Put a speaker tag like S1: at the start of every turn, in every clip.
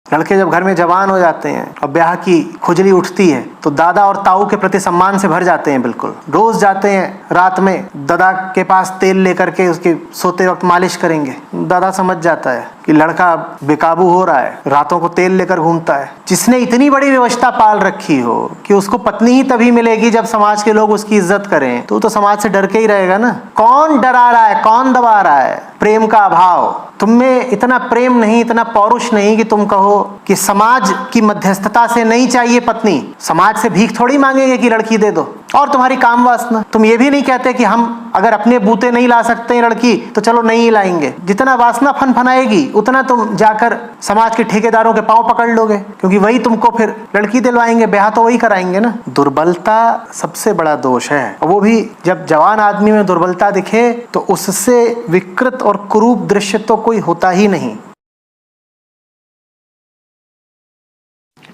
S1: लड़के जब घर में जवान हो जाते हैं और ब्याह की खुजली उठती है तो दादा और ताऊ के प्रति सम्मान से भर जाते हैं। बिल्कुल रोज जाते हैं रात में दादा के पास तेल लेकर के उसके सोते वक्त मालिश करेंगे। दादा समझ जाता है कि लड़का बेकाबू हो रहा है, रातों को तेल लेकर घूमता है। जिसने इतनी बड़ी व्यवस्था पाल रखी हो कि उसको पत्नी ही तभी मिलेगी जब समाज के लोग उसकी इज्जत करें, तो समाज से डर के ही रहेगा ना। कौन डरा रहा है, कौन दबा रहा है? प्रेम का अभाव। तुम में इतना प्रेम नहीं, इतना पौरुष नहीं कि तुम कहो कि समाज की मध्यस्थता से नहीं चाहिए पत्नी। समाज से भीख थोड़ी मांगेंगे कि लड़की दे दो। और तुम्हारी काम वासना, तुम ये भी नहीं कहते कि हम अगर अपने बूते नहीं ला सकते हैं लड़की तो चलो नहीं लाएंगे। जितना वासना फनफनाएगी उतना तुम जाकर समाज के ठेकेदारों के पांव पकड़ लोगे, क्योंकि वही तुमको फिर लड़की दिलवाएंगे, ब्याह तो वही कराएंगे ना। दुर्बलता सबसे बड़ा दोष है, और वो भी जब जवान आदमी में दुर्बलता दिखे तो उससे विकृत और कुरूप दृश्य तो कोई होता ही नहीं।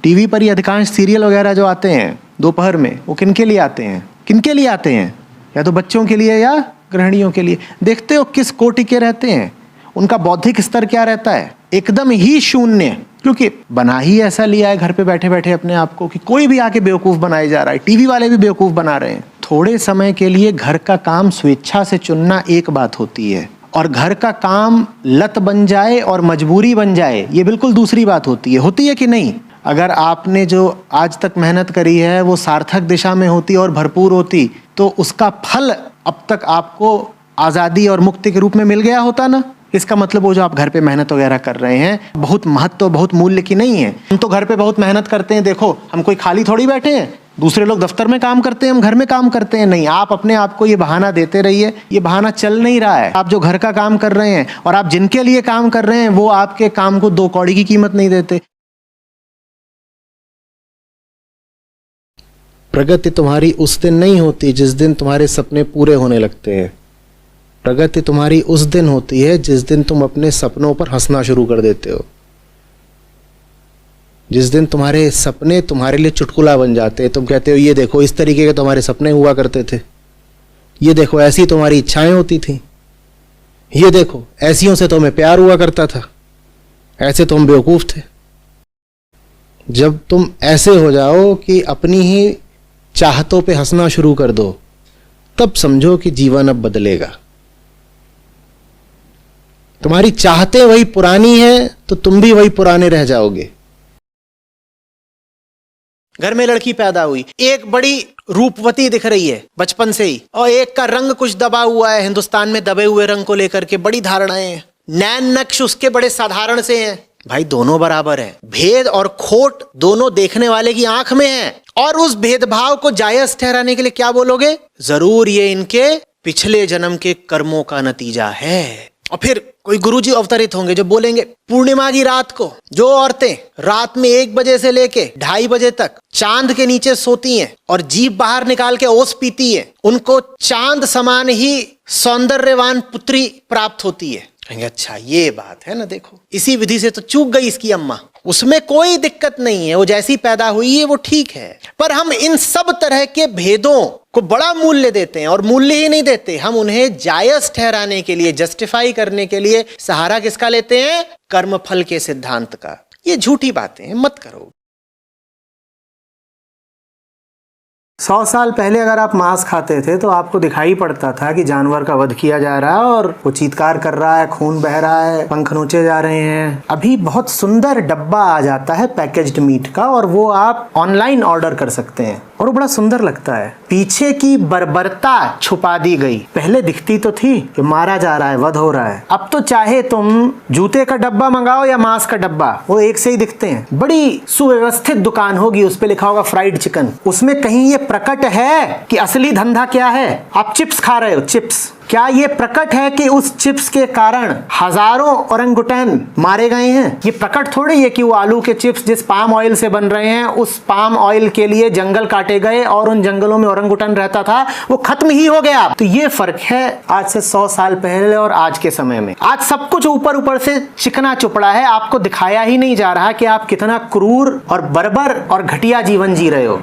S1: टीवी पर ही अधिकांश सीरियल वगैरह जो आते हैं दोपहर में, वो किनके लिए आते हैं? किनके लिए आते हैं? या तो बच्चों के लिए या गृहिणियों के लिए। देखते हो किस कोटि के रहते हैं, उनका बौद्धिक स्तर क्या रहता है? एकदम ही शून्य, क्योंकि बना ही ऐसा लिया है घर पे बैठे बैठे अपने आप को कि कोई भी आके बेवकूफ बनाया जा रहा है। टीवी वाले भी बेवकूफ बना रहे हैं। थोड़े समय के लिए घर का काम स्वेच्छा से चुनना एक बात होती है, और घर का काम लत बन जाए और मजबूरी बन जाए ये बिल्कुल दूसरी बात होती है। होती है कि नहीं? अगर आपने जो आज तक मेहनत करी है वो सार्थक दिशा में होती और भरपूर होती तो उसका फल अब तक आपको आज़ादी और मुक्ति के रूप में मिल गया होता ना। इसका मतलब वो जो आप घर पे मेहनत वगैरह कर रहे हैं बहुत महत्व, बहुत मूल्य की नहीं है। हम तो घर पे बहुत मेहनत करते हैं, देखो हम कोई खाली थोड़ी बैठे हैं। दूसरे लोग दफ्तर में काम करते हैं, हम घर में काम करते हैं। नहीं, आप अपने आप को ये बहाना देते रहिए, ये बहाना चल नहीं रहा है। आप जो घर का काम कर रहे हैं और आप जिनके लिए काम कर रहे हैं वो आपके काम को 2 कौड़ी की कीमत नहीं देते। प्रगति तुम्हारी उस दिन नहीं होती जिस दिन तुम्हारे सपने पूरे होने लगते हैं। प्रगति तुम्हारी उस दिन होती है जिस दिन तुम अपने सपनों पर हंसना शुरू कर देते हो, जिस दिन तुम्हारे सपने तुम्हारे लिए चुटकुला बन जाते हैं। तुम कहते हो ये देखो इस तरीके के तुम्हारे सपने हुआ करते थे, ये देखो ऐसी तुम्हारी इच्छाएं होती थी, ये देखो ऐसियों से तुम्हें प्यार हुआ करता था, ऐसे तुम बेवकूफ थे। जब तुम ऐसे हो जाओ कि अपनी ही चाहतों पे हंसना शुरू कर दो, तब समझो कि जीवन अब बदलेगा। तुम्हारी चाहते वही पुरानी है तो तुम भी वही पुराने रह जाओगे। घर में लड़की पैदा हुई, एक बड़ी रूपवती दिख रही है बचपन से ही, और एक का रंग कुछ दबा हुआ है। हिंदुस्तान में दबे हुए रंग को लेकर के बड़ी धारणाएं हैं। नैन नक्श उसके बड़े साधारण से हैं। भाई दोनों बराबर है, भेद और खोट दोनों देखने वाले की आंख में है। और उस भेदभाव को जायज ठहराने के लिए क्या बोलोगे? जरूर ये इनके पिछले जन्म के कर्मों का नतीजा है। और फिर कोई गुरुजी अवतरित होंगे जो बोलेंगे पूर्णिमा की रात को जो औरतें रात में 1 बजे से लेके 2:30 बजे तक चांद के नीचे सोती हैं और जीभ बाहर निकाल के ओस पीती हैं, उनको चांद समान ही सौंदर्यवान पुत्री प्राप्त होती है। कहेंगे अच्छा ये बात है ना, देखो इसी विधि से तो चूक गई इसकी अम्मा, उसमें कोई दिक्कत नहीं है, वो जैसी पैदा हुई है वो ठीक है। पर हम इन सब तरह के भेदों को बड़ा मूल्य देते हैं, और मूल्य ही नहीं देते, हम उन्हें जायज ठहराने के लिए, जस्टिफाई करने के लिए सहारा किसका लेते हैं? कर्मफल के सिद्धांत का। ये झूठी बातें मत करो। 100 साल पहले अगर आप मांस खाते थे तो आपको दिखाई पड़ता था कि जानवर का वध किया जा रहा है और वो चीत्कार कर रहा है, खून बह रहा है, पंख नोचे जा रहे हैं। अभी बहुत सुंदर डब्बा आ जाता है पैकेज्ड मीट का, और वो आप ऑनलाइन ऑर्डर कर सकते हैं और वो बड़ा सुंदर लगता है। पीछे की बर्बरता छुपा दी गई। पहले दिखती तो थी कि मारा जा रहा है, वध हो रहा है। अब तो चाहे तुम जूते का डब्बा मंगाओ या मांस का डब्बा, वो एक से ही दिखते हैं। बड़ी सुव्यवस्थित दुकान होगी, उस पे लिखा होगा फ्राइड चिकन। उसमें कहीं ये प्रकट है कि असली धंधा क्या है? आप चिप्स खा रहे हो, चिप्स। क्या ये प्रकट है कि उस चिप्स के कारण हजारों ओरंगुटैन मारे गए हैं? ये प्रकट थोड़ी है कि वो आलू के चिप्स जिस पाम ऑयल से बन रहे हैं, उस पाम ऑयल के लिए जंगल काटे गए और उन जंगलों में ओरंगुटन रहता था, वो खत्म ही हो गया। तो ये फर्क है आज से 100 साल पहले और आज के समय में। आज सब कुछ ऊपर ऊपर से चिकना चुपड़ा है, आपको दिखाया ही नहीं जा रहा कि आप कितना क्रूर और बर्बर और घटिया जीवन जी रहे हो।